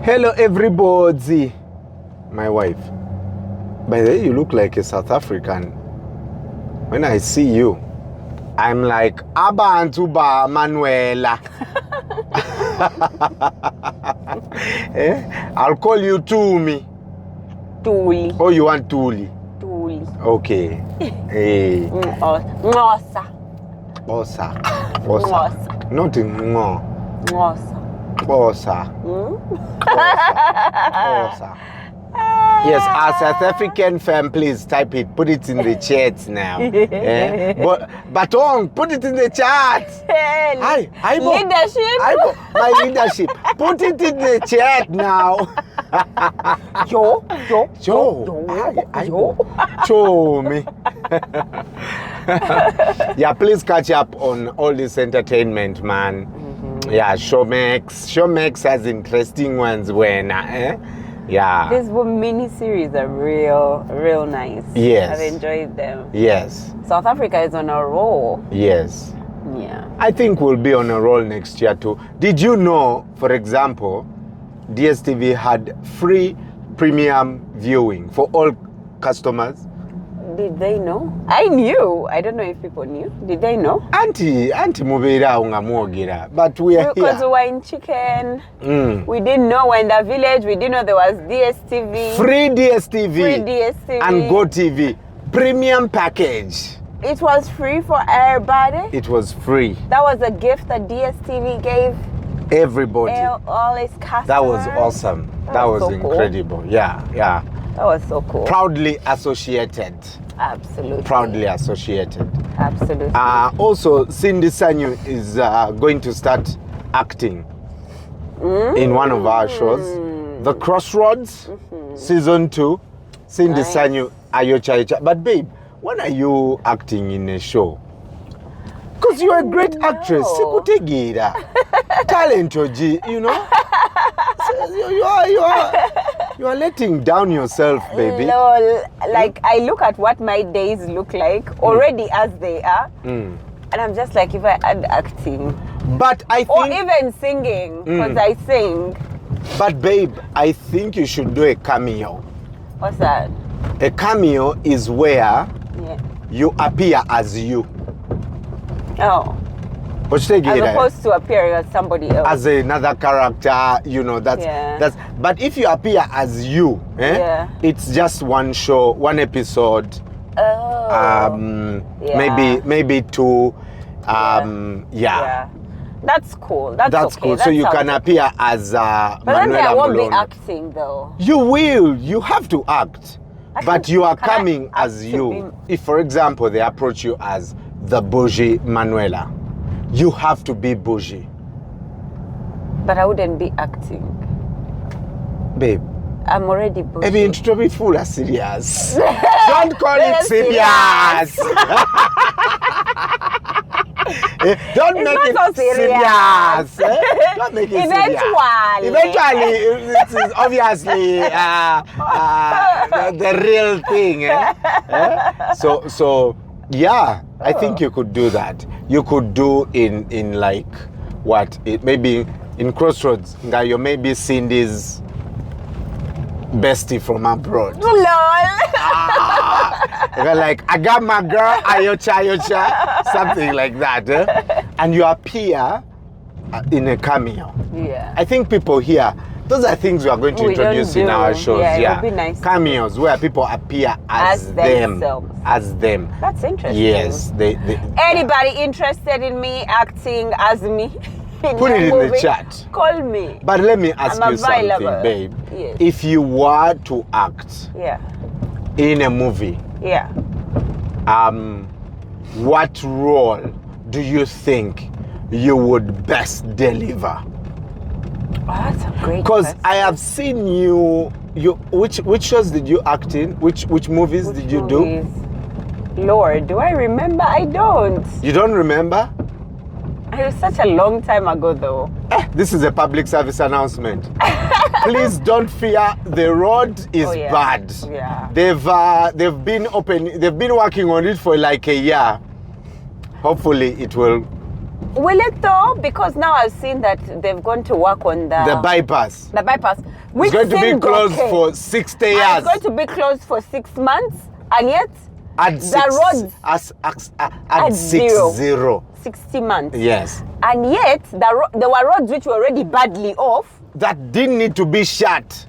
Hello, everybody. My wife. By the way, you look like a South African. When I see you, I'm like, Abantu ba Manuela. I'll call you Tumi. Tuli. Oh, you want Tuli? Tuli. Okay. Hey. Ngosa. Bosa. Ngosa. Not in Ngo. Ngosa. Bosa. Bosa. Yes, our South African fan, please type it. Put it in the chat now. But put it in the chat. Hi, Leadership. my leadership. Put it in the chat now. Yo. Show me. Yeah, please catch up on all this entertainment, man. Yeah, Showmax has interesting ones when yeah. These mini series are real nice. Yes. I've enjoyed them. Yes. South Africa is on a roll. Yes. Yeah. I think we'll be on a roll next year too. Did you know, for example, DSTV had free premium viewing for all customers? Did they know? I knew. I don't know if people knew. Did they know? Auntie Mubera ungamuogira, but we are because here. we were in Chicken. We didn't know we're in the village. We didn't know there was DSTV. Free DSTV. Free DSTV. And Go TV. Premium package. It was free for everybody. It was free. That was a gift that DSTV gave Everybody. all its customers. That was awesome. That was so incredible. Cool. Yeah. That was so cool. Proudly associated. Absolutely. Proudly associated. Absolutely. Also, Cindy Sanyu is going to start acting in one of our shows. The Crossroads, season 2. Cindy Sanyu, Ayocha. But babe, when are you acting in a show? Because you're a great actress. Sikutegira. Talent, you know? You are letting down yourself, baby. No, like I look at what my days look like already as they are, and I'm just like, if I add acting, but I think, or even singing, because I sing. But babe, I think you should do a cameo. What's that? A cameo is where you appear as you. Oh. As opposed to appearing as somebody else. As another character, you know, that's but if you appear as you, it's just one show, one episode. Oh. Maybe two. That's cool. That's okay. Cool. So you can appear as but then I won't be acting though. You will. You have to act. But you are coming as you. If, for example, they approach you as the bougie Manuela, you have to be bougie. But I wouldn't be acting. Babe. I'm already bougie. I mean, to be full of serious. Don't call it serious. Don't make it so serious. Don't make it serious. Eventually, this is obviously the real thing. So yeah, I think you could do that. You could do in like what? Maybe in Crossroads. Now you may be Cindy's bestie from abroad. Lol. Like, I got my girl, Ayocha, something like that. And you appear in a cameo. Yeah. I think people here, those are things we are going to introduce in our shows. Yeah, it would be nice. Cameos where people appear as them. Themselves. As them. That's interesting. Yes. Anybody interested in me acting as me? Put it in the chat. Call me. But let me ask you something, babe. Yes. If you were to act in a movie, what role do you think you would best deliver? Oh, that's a great Because I have seen you which shows did you act in? Which movies did you do? Lord, do I remember? I don't. You don't remember? It was such a long time ago though. This is a public service announcement. Please don't fear, the road is bad. Yeah. They've been working on it for like a year. Hopefully it will Will it though? Because now I've seen that they've gone to work on The bypass. The bypass. It's going to be seemed closed okay. for 60 years. And it's going to be closed for 6 months, and yet At roads at zero. 60. 60 months. Yes. And yet there were roads which were already badly off, That didn't need to be shut.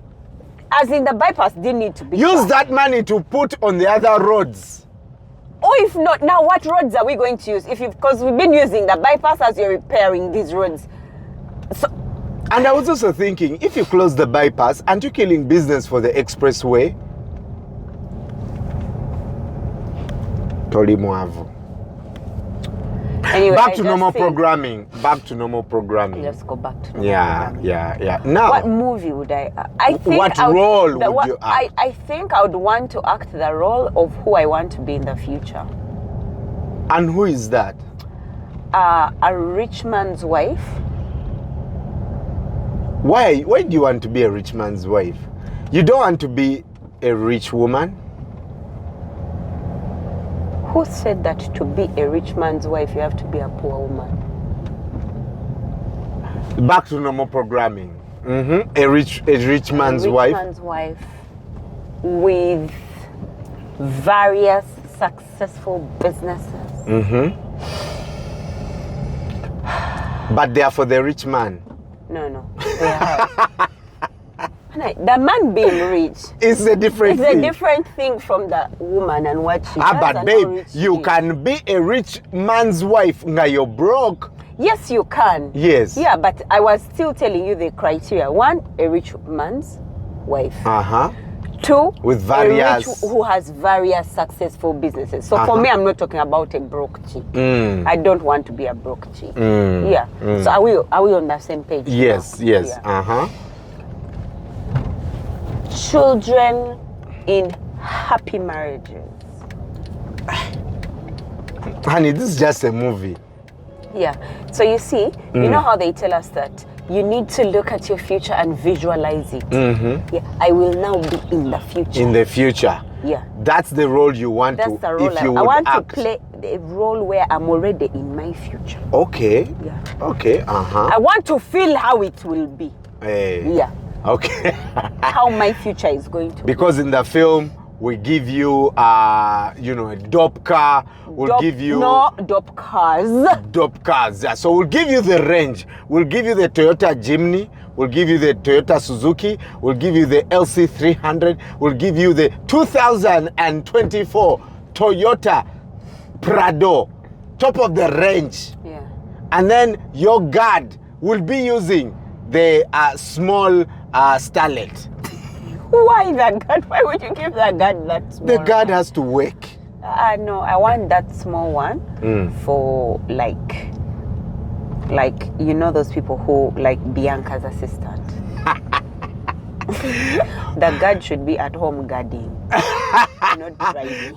as in the bypass didn't need to be Use shut. that money to put on the other roads. Or if not, now what roads are we going to use? Because we've been using the bypass as you're repairing these roads. So And I was also thinking, if you close the bypass, aren't you killing business for the expressway? Tolimuavu. anyway, Back to normal programming. Back to normal programming. Let's go back to normal Yeah, programming. yeah. Now, What movie would I think What I would- role the- would you act? I think I would want to act the role of who I want to be in the future. and who is that? A rich man's wife. Why do you want to be a rich man's wife? You don't want to be a rich woman? Who said that to be a rich man's wife you have to be a poor woman? Back to normal programming. A rich man's A rich wife. man's wife with various successful businesses. But they are for the rich man. No. They are. The man being rich. It's a different It's thing. a different thing from the woman and what she does. But and babe, how rich you she is. can be a rich man's wife. Now you're broke. Yes, you can. Yes. Yeah, but I was still telling you the criteria. 1, a rich man's wife. 2, With a various- rich who has various successful businesses. So for me, I'm not talking about a broke chick. I don't want to be a broke chick. Yeah. So are we on the same page? Yes, now? yes. Yeah. Children in happy marriages. Honey, this is just a movie. Yeah. So you see, you know how they tell us that you need to look at your future and visualize it. Yeah. I will now be in the future. In the future. Yeah. That's the role you want That's to, the role if you I would want act. to play the role where I'm already in my future. Okay. Yeah. Okay. I want to feel how it will be. Hey. Yeah. Okay. How my future is going to be. Because in the film, we give you, a dope car. We'll give you dope cars. dope cars. Yeah. So we'll give you the range. We'll give you the Toyota Jimny. We'll give you the Toyota Suzuki. We'll give you the LC300. We'll give you the 2024 Toyota Prado. Top of the range. Yeah. And then your guard will be using the small starlet. Why that guard? Why would you give that guard that small The guard one? has to work. No, I want that small one for like those people who like Bianca's assistant. The guard should be at home guarding, not driving.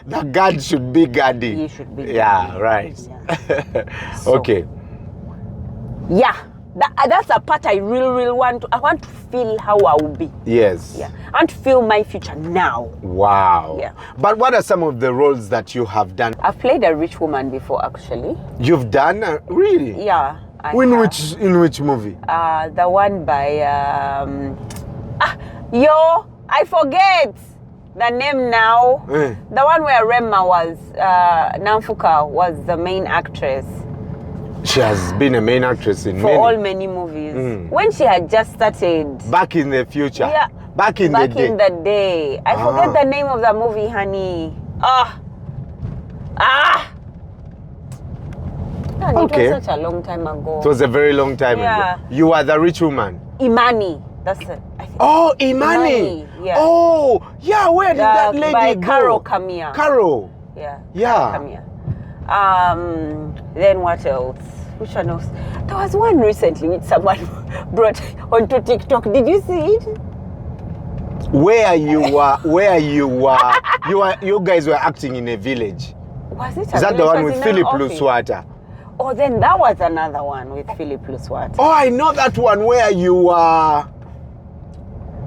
The guard should be guarding. He should be Yeah, guarding. right. Yeah. So, Okay. Yeah, that's a part I really want to. I want to feel how I will be. Yes. Yeah, I want to feel my future now. Wow. Yeah. But what are some of the roles that you have done? I've played a rich woman before, actually. You've done? Really? Yeah. In which movie? The one by I forget the name now. The one where Rema was Namfuka was the main actress She has been a main actress in for many. all many movies. When she had just started. Back in the future. Yeah. Back in the day. I forget the name of the movie, honey. Man, Okay. It was such a long time ago. It was a very long time Yeah. ago. You are the rich woman. Imani. That's it. I think. Oh, Imani. Yeah. Oh, yeah. Where did that lady by go? Carol Kamia. Carol. Yeah. Yeah. Kamia. Then what else? Which one else? There was one recently which someone brought onto TikTok. Did you see it? Where you guys were acting in a village. Was it? Is that the one with Philip Luswata? Oh, then that was another one with Philip Luswata. Oh, I know that one where you were.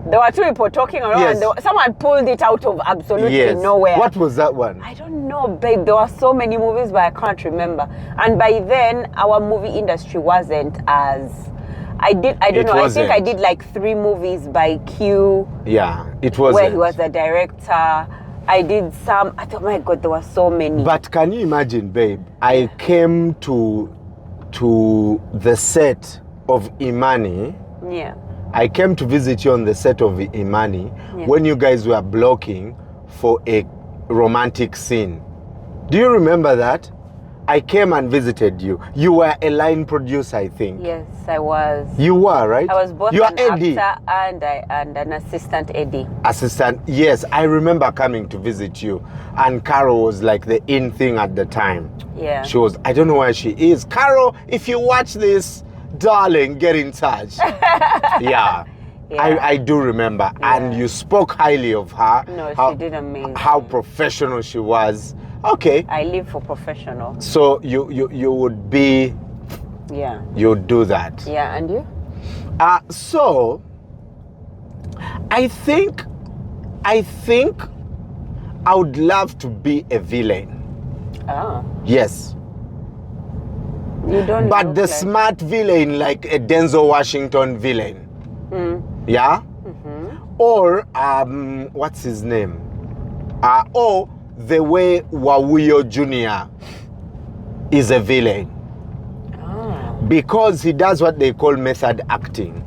There were two people talking around. Yes. And someone pulled it out of absolutely Yes. nowhere. What was that one? I don't know, babe. There were so many movies, but I can't remember. And by then, our movie industry wasn't as... I don't know. I think I did like 3 movies by Q. Yeah, it was. Where he was the director. I did some... I thought, my God, there were so many. But can you imagine, babe? I came to the set of Imani. Yeah. I came to visit you on the set of Imani when you guys were blocking for a romantic scene. Do you remember that? I came and visited you. You were a line producer, I think. Yes, I was. You were, right? I was both you an AD. actor and an assistant AD. Assistant, yes. I remember coming to visit you. And Carol was like the in thing at the time. Yeah. She was, I don't know where she is. Carol, if you watch this, darling, get in touch. Yeah. I do remember. Yeah. And you spoke highly of her. No, she did amazing. How professional she was. Okay. I live for professional. So you would be... Yeah. You would do that. Yeah, and you? So, I think I would love to be a villain. Oh. Yes. You don't But look the like... smart villain, like a Denzel Washington villain. Yeah? Or, what's his name? Or the way Wawuyo Jr. is a villain. Oh. Because he does what they call method acting.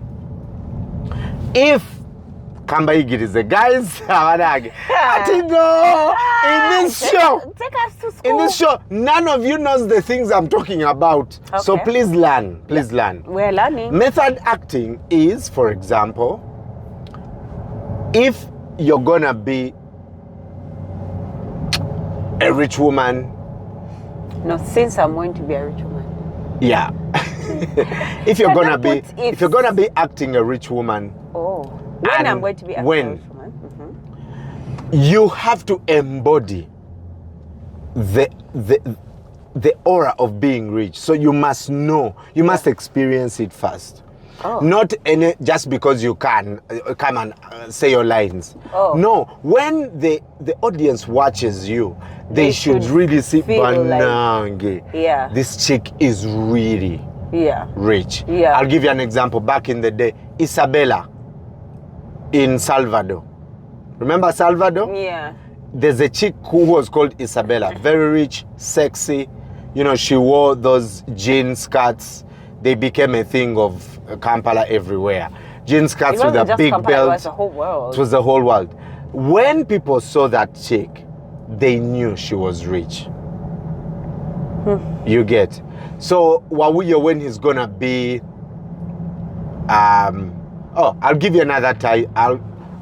If Kambaigiri is the guys, in this show, Take us to school. in this show, none of you knows the things I'm talking about. So Okay. please learn. Please learn. We're learning. Method acting is, for example, if you're gonna be a rich woman, No, since I'm going to be a rich woman. yeah. if you're Can I gonna be, put if you're gonna be acting a rich woman, Oh. When And I'm going to be a when? rich woman. you have to embody the aura of being rich. So you must know, you must experience it first. Oh. Not just because you can come and say your lines. Oh. No, when the audience watches you, they should should really see, feel like- Banange, Yeah. this chick is really Yeah. rich. Yeah. I'll give you an example. Back in the day, Isabella in Salvador. Remember Salvador? Yeah. There's a chick who was called Isabella, very rich, sexy. You know, she wore those jean skirts. They became a thing of Kampala everywhere. Jean skirts It with a wasn't just big Kampala, belt. it was the whole world. It was the whole world. When people saw that chick, they knew she was rich. You get. So Wawuyo, when he's gonna be, I'll give you another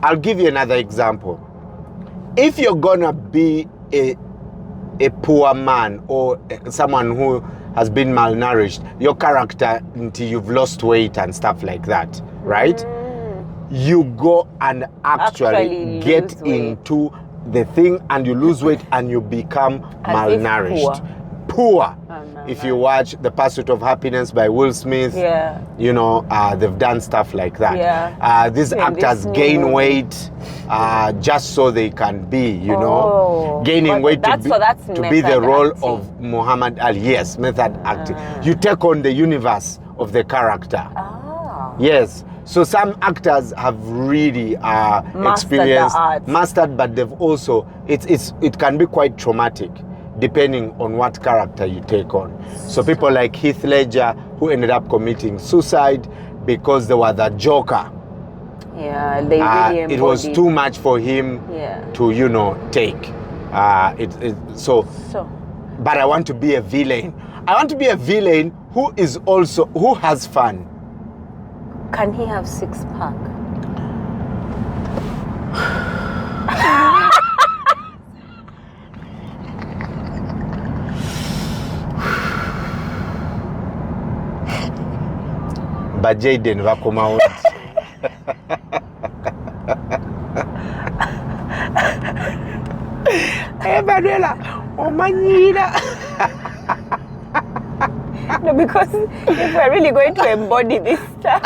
I'll give you another example. If you're gonna be a poor man or someone who has been malnourished, your character until you've lost weight and stuff like that, right? You go and actually get lose weight. into the thing and you lose weight and you become As if malnourished. Poor. Malnourished. If you watch The Pursuit of Happiness by Will Smith, Yeah. you know, they've done stuff like that. Yeah. These In actors this new gain movie. weight just so they can be, you Oh. know, gaining But weight that's to be the method role acting. of Muhammad Ali. Yes, method acting. You take on the universe of the character. Ah. Yes. So some actors have really the experienced, art. mastered, but they've also, it can be quite traumatic depending on what character you take on. So people like Heath Ledger, who ended up committing suicide because they were the Joker. Yeah, they really It was embodied. too much for him Yeah. to, you know, take. So, So, but I want to be a villain. I want to be a villain who has fun. can he have 6-pack? Ba Jaden bakomawo. Manuela, omanyira. No, because if we're really going to embody this stuff,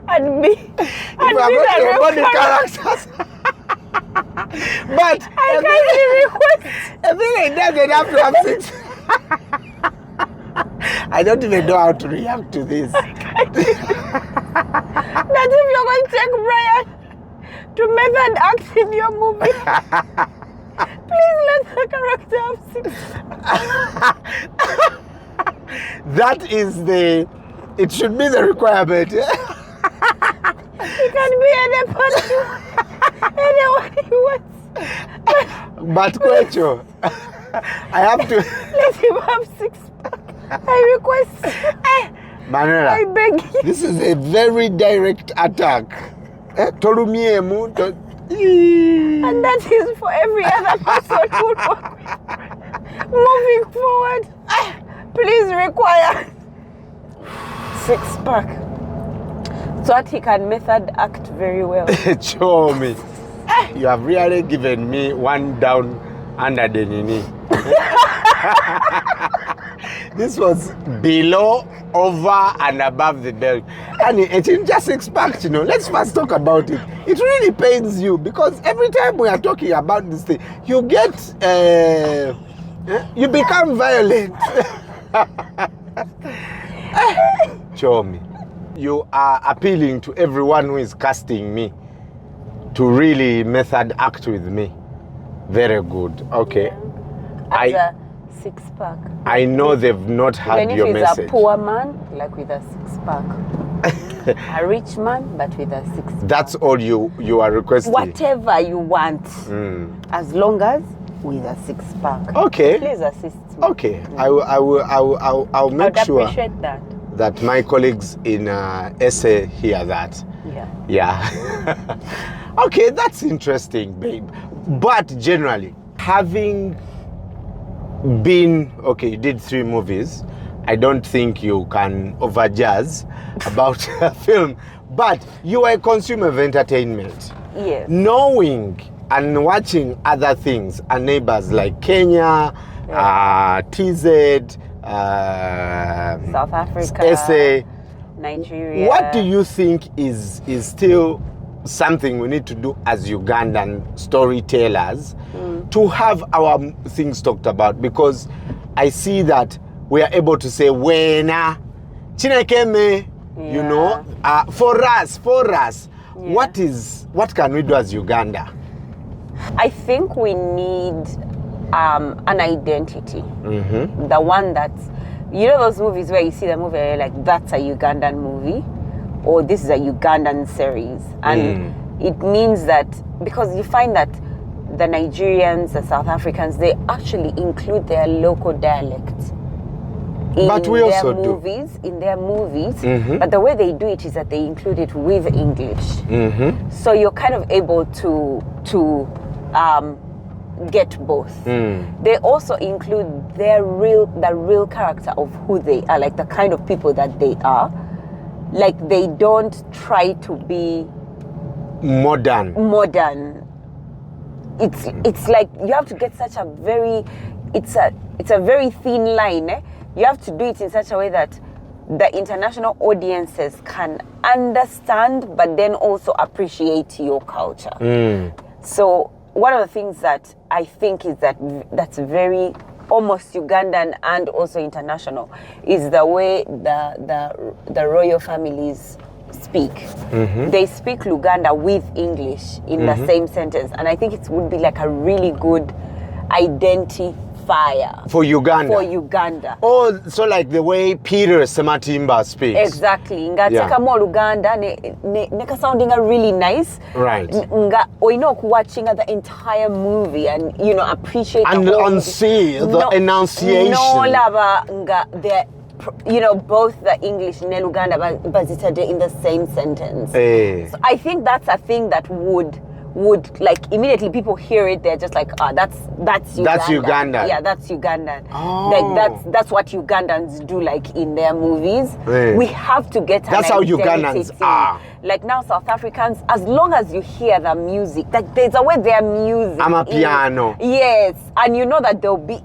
I and be If we are going to embody characters. But I kindly request. I think like that they have to have sex. I don't even know how to react to this. That if you're going to take Brian to method act in your movie, please let the character have sex. That is it should be the requirement. It can be any person, anyone he wants. But Kwecho, I have to Let him have six-pack. I request. Manuela, I beg you. this is a very direct attack. Tolumiemu. And that is for every other person who would work with. Moving forward, please require six-pack so that he can method act very well. Show me. You have really given me one down under the knee. This was below, over, and above the belt. And it's just six-pack, Let's first talk about it. It really pains you because every time we are talking about this thing, you get, you become violent. Show me. You are appealing to everyone who is casting me to really method act with me. Very good. Okay. As a six-pack. I know they've not had your Even if message. he's a poor man, like with a six-pack. A rich man, but with a six-pack. That's all you are requesting. Whatever you want, as long as with a six-pack. Okay. Please assist me. Okay. I'll make I'd sure appreciate that. that my colleagues in SA hear that. Yeah. Okay, that's interesting, babe. But generally, having been, okay, you did 3 movies. I don't think you can overjazz about a film, but you are a consumer of entertainment. Yes. Knowing and watching other things, and neighbors like Kenya, TZ, South Africa, SA, Nigeria. what do you think is still something we need to do as Ugandan storytellers to have our things talked about? Because I see that we are able to say wena chinekeme, you know, for us. What can we do as Uganda? I think we need an identity. The one that's, you know, those movies where you see the movie and you're like, that's a Ugandan movie, or this is a Ugandan series. And it means that, because you find that the Nigerians, the South Africans, they actually include their local dialect in their movies. But the way they do it is that they include it with English. So you're kind of able to get both. They also include the real character of who they are, like the kind of people that they are. Like, they don't try to be modern. It's like you have to get such a very, it's a very thin line. You have to do it in such a way that the international audiences can understand, but then also appreciate your culture. So one of the things that I think is that's very almost Ugandan and also international is the way the royal families speak. They speak Luganda with English in the same sentence, and I think it would be like a really good identifier for Uganda. Oh, so like the way Peter Sematimba speaks. Exactly. Nga mo Luganda ne sounding really nice. Right. Nga oino watching the entire movie and appreciate and see the enunciation. No lava nga both the English and Luganda but it's in the same sentence. So I think that's a thing that would like immediately people hear it, they're just like, that's Uganda. That's Uganda. Yeah, that's Ugandan. Like that's what Ugandans do, like in their movies. We have to get that's how Ugandans are. Like now South Africans, as long as you hear the music, like there's a way their music I'm a piano. Yes. And you know that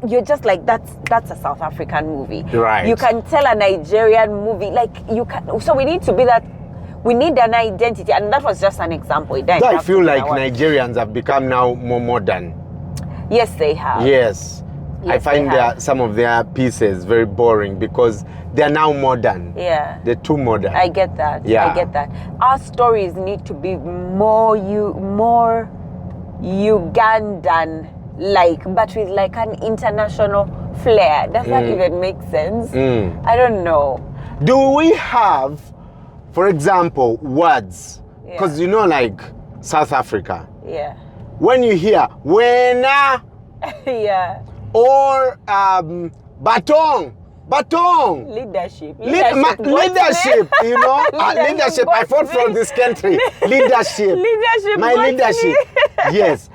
you're just like, that's a South African movie. Right. You can tell a Nigerian movie, like you can, so we need to be that. we need an identity, and that was just an example. It didn't So I have to feel be like our- Nigerians have become now more modern. Yes, they have. Yes. I Yes, find they have. some of their pieces very boring because they're now modern. Yeah. They're too modern. I get that. Yeah. I get that. Our stories need to be more Ugandan like, but with like an international flair. Does that even make sense? I don't know. Do we have, for example, words? Yeah. Because you know, like South Africa, Yeah. when you hear wena Yeah. or baton, Leadership. leadership, you know, leadership. I fought for this country. Leadership. Leadership. My what's leadership. me? Yes.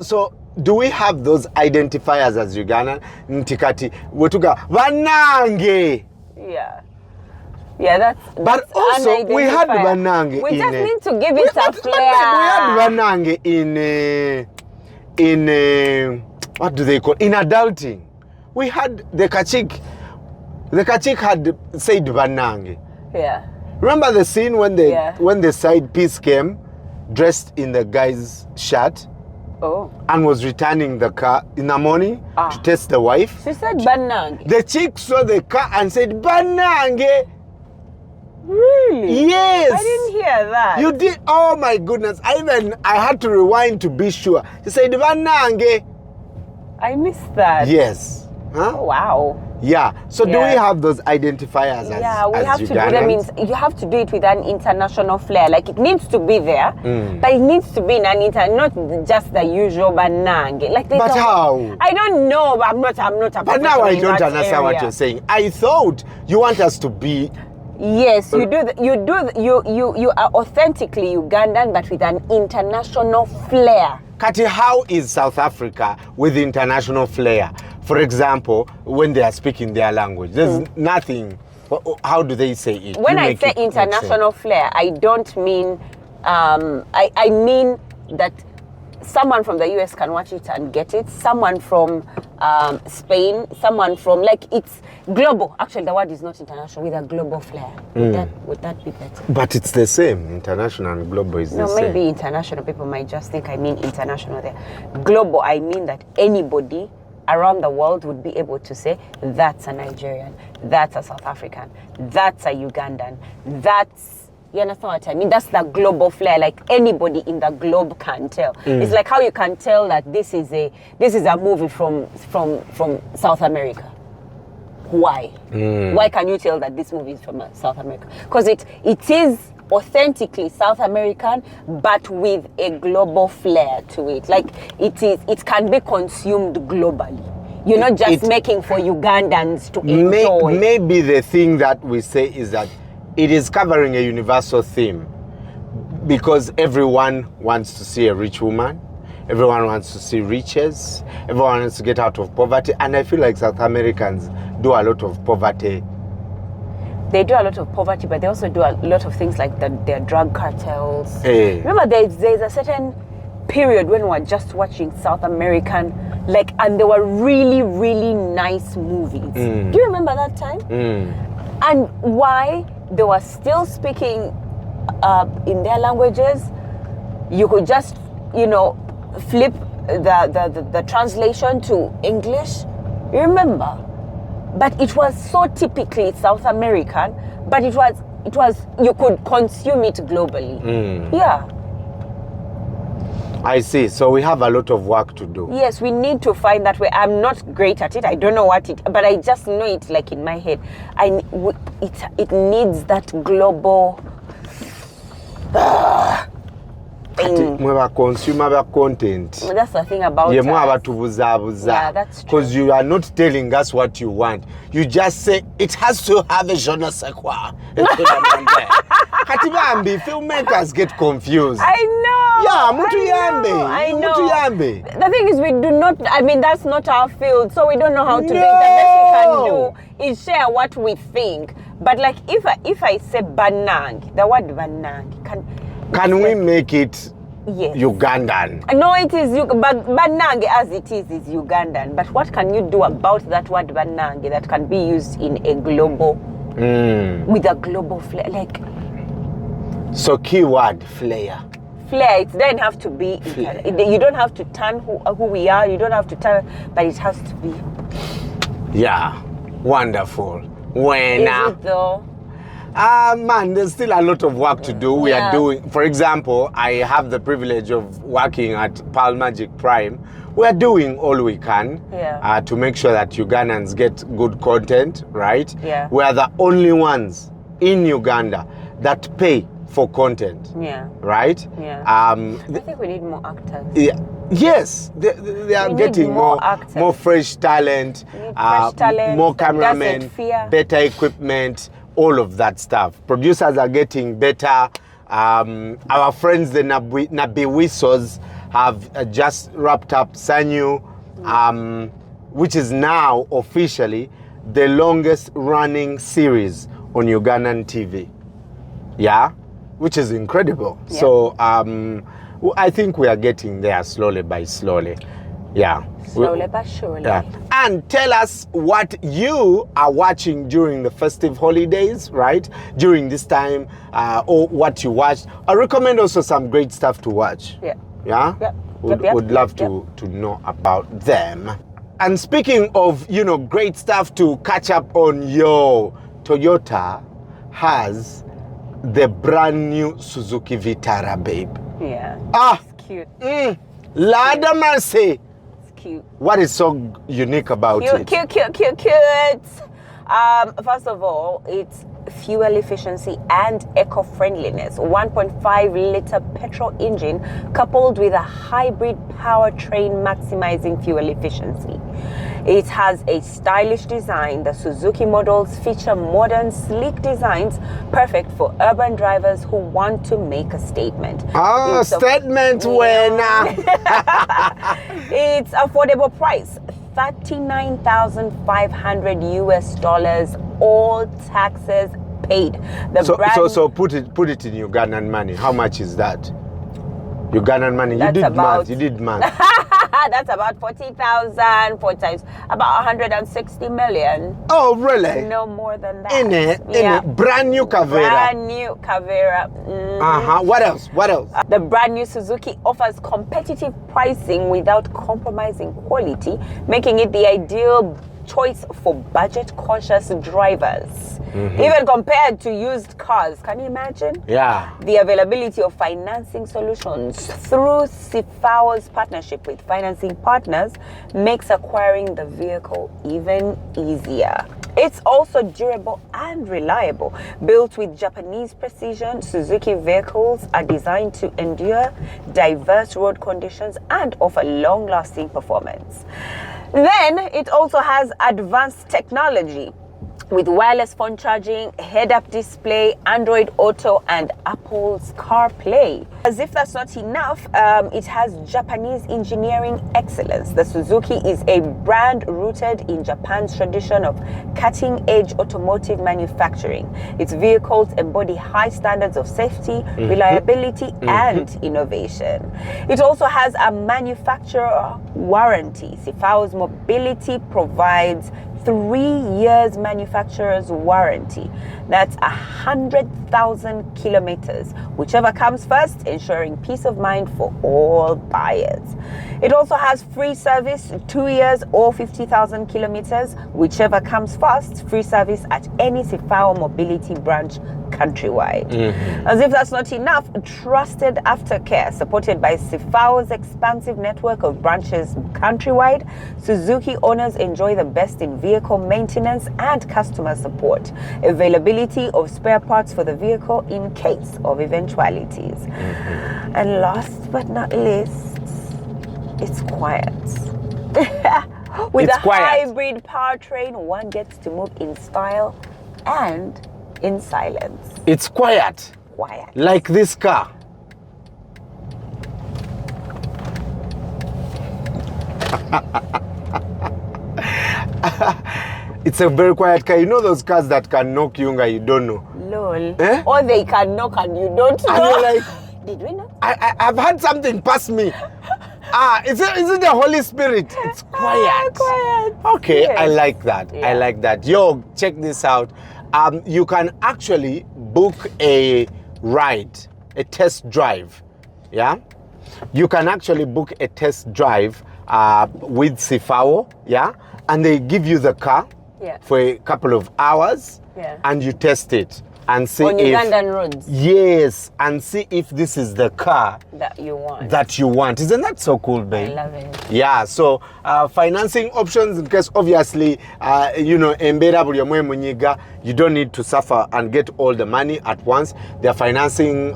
So do we have those identifiers as Uganda? Ntikati wetuga banange. Yeah. Yeah, that's But that's also an we had identifier. banange. We in just a- need to give it a But flair. we had banange in what do they call, in adulting. We had the Kachik. The Kachik had said banange. Yeah. Remember the scene when Yeah. the side piece came dressed in the guy's shirt Oh. and was returning the car in the morning to test the wife? She said banang. The chick saw the car and said banange. Really? Yes. I didn't hear that. You did. Oh my goodness. I had to rewind to be sure. She said banange. I missed that. Yes. Huh? Oh, wow. Yeah. So do Yeah. we have those identifiers as Yeah, we as have to do them in, Ugandans? you have to do it with an international flair. Like it needs to be there, but it needs to be in an not just the usual banang. Like there's But a- how? I don't know. I'm not a But now professional I in don't that understand what area. you're saying. I thought you want us to be. Yes, you do. You are authentically Ugandan, but with an international flair. Kati, how is South Africa with international flair? For example, when they are speaking their language, there's nothing. How do they say it? When You I make say it make international flair, I don't mean. I mean that someone from the US can watch it and get it. Someone from Spain, someone from, like, it's global. Actually, the word is not international, with a global flair. Would that be better? sense. But it's the same. International and global is the No, same. maybe international people might just think I mean international there. Global, I mean that anybody around the world would be able to say, that's a Nigerian, that's a South African, that's a Ugandan, that's, you understand what I mean? That's the global flair. Like anybody in the globe can tell. It's like how you can tell that this is a movie from South America. Why? Why can you tell that this movie is from South America? Because it is authentically South American, but with a global flair to it. Like it can be consumed globally. You're not just making for Ugandans to enjoy. Maybe the thing that we say is that it is covering a universal theme, because everyone wants to see a rich woman, everyone wants to see riches, everyone wants to get out of poverty, and I feel like South Americans do a lot of poverty. They do a lot of poverty, but they also do a lot of things like their drug cartels. Hey. Remember, there's a certain period when we were just watching South American, and they were really, really nice movies. Do you remember that time? And why they were still speaking in their languages, you could just, flip the translation to English. You remember? But it was so typically South American, but it was you could consume it globally. Yeah. I see. So we have a lot of work to do. Yes, we need to find that way. I'm not great at it. I don't know what but I just know it like in my head. It needs that global thing. Mwe ba consumer ba content. That's the thing about Ye us. mwe abatubuzabuza. Yeah, that's true. Because you are not telling us what you want. You just say it has to have a je ne sais quoi. Kati bambi, filmmakers get confused. I know. Yeah, mutu yambe. I know. Mutu yambe. The thing is, we do not. I mean, that's not our field, so we don't know how to do it. The best we can do is share what we think. But like, if I say banang, the word banang Can we make it yes. Ugandan? No, it is but banang as it is Ugandan. But what can you do about that word banang that can be used in a global with a global flair? Like, So keyword, flair. Flair, it doesn't have to be, you don't have to turn who we are, you don't have to turn, but it has to be. Yeah, wonderful. When Is it though? man, there's still a lot of work to do. We are Yeah. doing, for example, I have the privilege of working at Pearl Magic Prime. We are doing all we can to make sure that Ugandans get good content, right? Yeah. We are the only ones in Uganda that pay for content, Yeah. right? Yeah. I think we need more actors. Yeah. Yes, they are We need getting more actors. more fresh talent, We need fresh talent more that cameramen, doesn't fear. better equipment, all of that stuff. Producers are getting better. Our friends, the Nabiwisos, have just wrapped up Sanyu, which is now officially the longest running series on Ugandan TV. Yeah, which is incredible. Yeah. So I think we are getting there slowly by slowly. Yeah. Slowly but surely. Yeah. And tell us what you are watching during the festive holidays, right? During this time, or what you watched. I recommend also some great stuff to watch. Yeah. Yeah? Yep. Would love to know about them. And speaking of, great stuff to catch up on, Toyota has the brand new Suzuki Vitara, babe. Yeah. It's cute. Lada mercy. It's cute. What is so unique about it? Cute. First of all, it's fuel efficiency and eco-friendliness. 1.5 liter petrol engine coupled with a hybrid powertrain maximizing fuel efficiency. It has a stylish design. The Suzuki models feature modern, sleek designs, perfect for urban drivers who want to make a statement. Statement winner. It's affordable price, $39,500 all taxes paid. So put it in Ugandan money. How much is that? Ugandan money. You did math. That's about 40,000 4 times, about 160 million. Oh, really? No more than that. In it. Brand new Kavera. Brand new Kavera. What else? The brand new Suzuki offers competitive pricing without compromising quality, making it the ideal choice for budget-conscious drivers. Even compared to used cars. Can you imagine? Yeah. The availability of financing solutions through CFAO's partnership with financing partners makes acquiring the vehicle even easier. It's also durable and reliable. Built with Japanese precision, Suzuki vehicles are designed to endure diverse road conditions and offer long-lasting performance. Then it also has advanced technology with wireless phone charging, head-up display, Android Auto, and Apple's CarPlay. As if that's not enough, it has Japanese engineering excellence. The Suzuki is a brand rooted in Japan's tradition of cutting-edge automotive manufacturing. Its vehicles embody high standards of safety, reliability, and innovation. It also has a manufacturer warranty. CFAO's Mobility provides 3 years manufacturer's warranty. That's 100,000 kilometers, whichever comes first, ensuring peace of mind for all buyers. It also has free service, 2 years or 50,000 kilometers, whichever comes first, free service at any CFAO Mobility branch countrywide. As if that's not enough, trusted aftercare supported by CFAO's expansive network of branches countrywide. Suzuki owners enjoy the best in vehicle maintenance and customer support, availability of spare parts for the vehicle in case of eventualities. And last but not least, it's quiet. With a hybrid powertrain, one gets to move in style and in silence. It's quiet. Like this car. It's a very quiet car. You know those cars that can knock you and you don't know? Lol. Or they can knock and you don't know. And you're like, did we know? I've had something pass me. Is it the Holy Spirit? It's quiet. Quiet. Okay, Yes. I like that. Yeah. I like that. Yo, check this out. You can actually book a ride, a test drive. Yeah, you can actually book a test drive with CFAO. Yeah, and they give you the car for a couple of hours, and you test it and see on Ugandan roads. Yes, and see if this is the car that you want. Isn't that so cool, babe? I love it. Yeah, so financing options, because obviously, you know, you don't need to suffer and get all the money at once. There are financing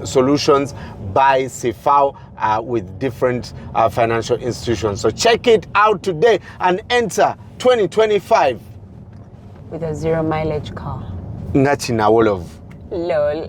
solutions by CFAO with different financial institutions. So check it out today and enter 2025 with a 0 mileage car. Ngachina Wolof. Lol.